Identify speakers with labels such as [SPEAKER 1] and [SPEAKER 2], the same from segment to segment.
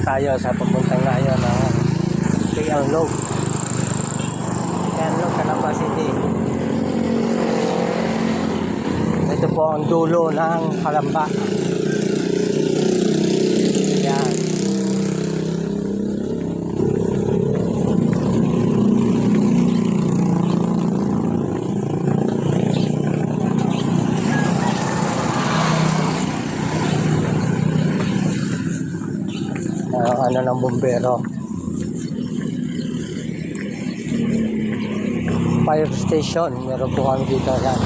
[SPEAKER 1] tayo sa papuntang ngayon ng Tianlog. Tianlog, Calamba City. Ito po ang dulo ng Calamba. Yan. Ano ng bumbero, fire station, meron po kami dito. Yan.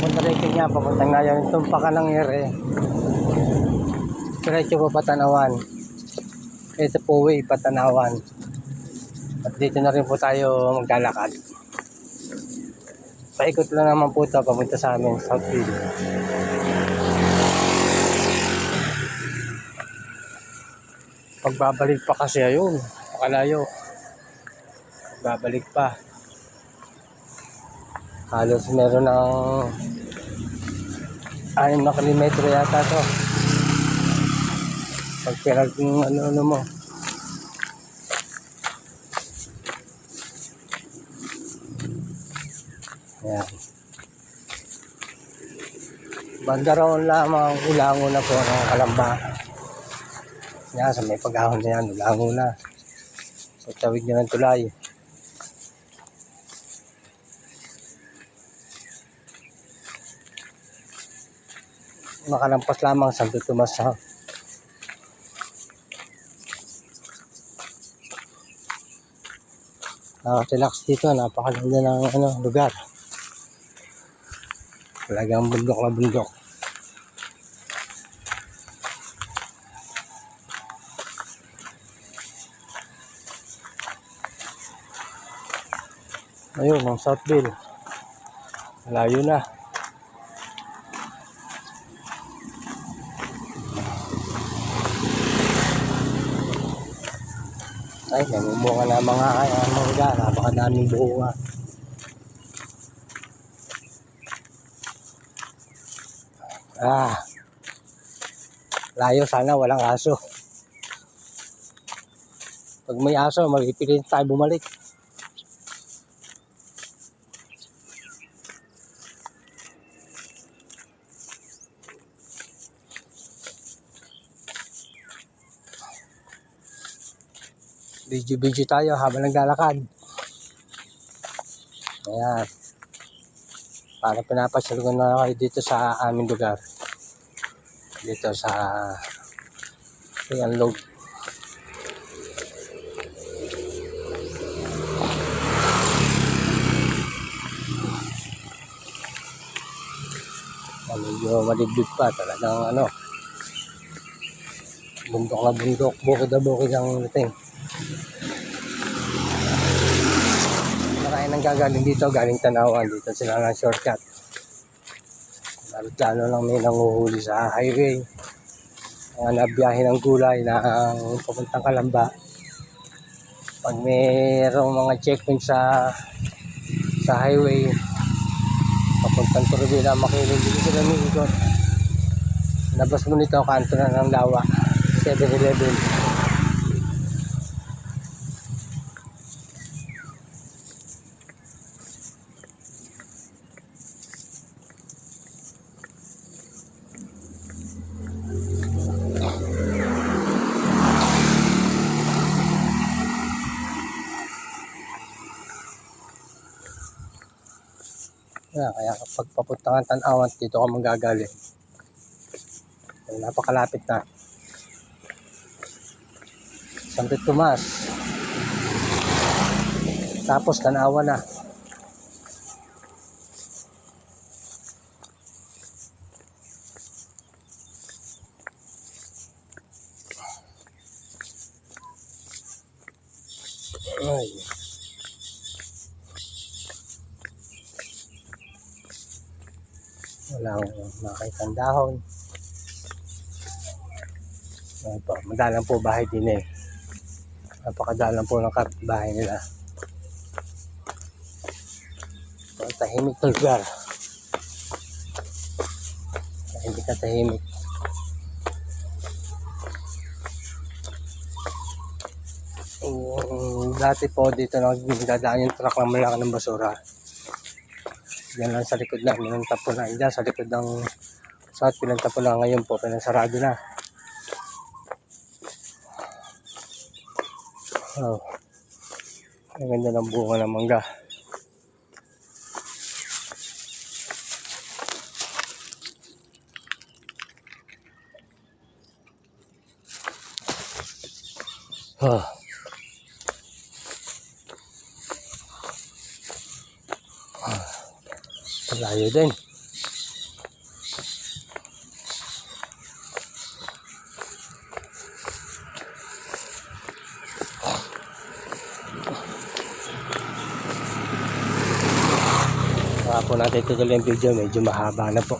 [SPEAKER 1] Punta rin niya, papuntang ngayon tumpakan ng ere, diretso po Patanawan. Ito po way Patanawan, at dito na rin po tayo maglalakad. Paikot lang naman po ito papunta sa amin, Southfield. Pagbabalik pa kasi ayun, makalayo. Pagbabalik pa. Halos meron ng 6 na kilometro yata to. Pag pinag ano mo. Ayan. Bandaron lamang ulango na po ng Calamba. Yan, sa may pag-ahon na yan, ulango na. Sa tawid nyo ng tulay. Makalampas lamang Santo Tomas ha. Relax dito, napakaganda ng lugar. Talagang bundok na bundok. Ayun, ang Southfield. Malayo na. Ay, namumunga na mga mangga. Napakadaming bunga. Layo, sana walang aso. Pag may aso, magpipilit tayo bumalik. Video tayo habang naglalakad. Ayan. Para pinapasyal ko na kayo dito sa aming lugar. Dito sa Tianlog. Medyo malibig pa. Talagang bundok na bundok. Bukid na bukid ang dating. Marami nang gagaling dito. Galing Tanawan. Dito sila ng shortcut. Lalo lang may nanguhuli sa highway. Mga nabiyahe ng gulay na papuntang Calamba. Pag mayroong mga checkpoint sa highway, papuntang Turbina, Makiling, dito sila miikot. Labas mo nito, kanto na ng Lawa, 7-Eleven. Kaya kapag papuntang Tanawan, dito ka manggagaling. Napakalapit na. Santo Tomas. Tapos Tanawan na. Ay. Walang makita ang dahon. Ayan po, madalang po bahay din eh. Napakadalang po ng bahay nila. Tahimik na lugar. na tahimik. Dati po dito nagdadaan yung truck ng malaki ng basura. Yan lang sa likod na, pinantapunan. Diyan sa likod ng saan pinantapunan. Ngayon po, pinansarado na. Oh. Ang ganda ng bunga ng mangga. Oh. Malayo din. Baka po natin tutuloy yung video, medyo mahaba na po.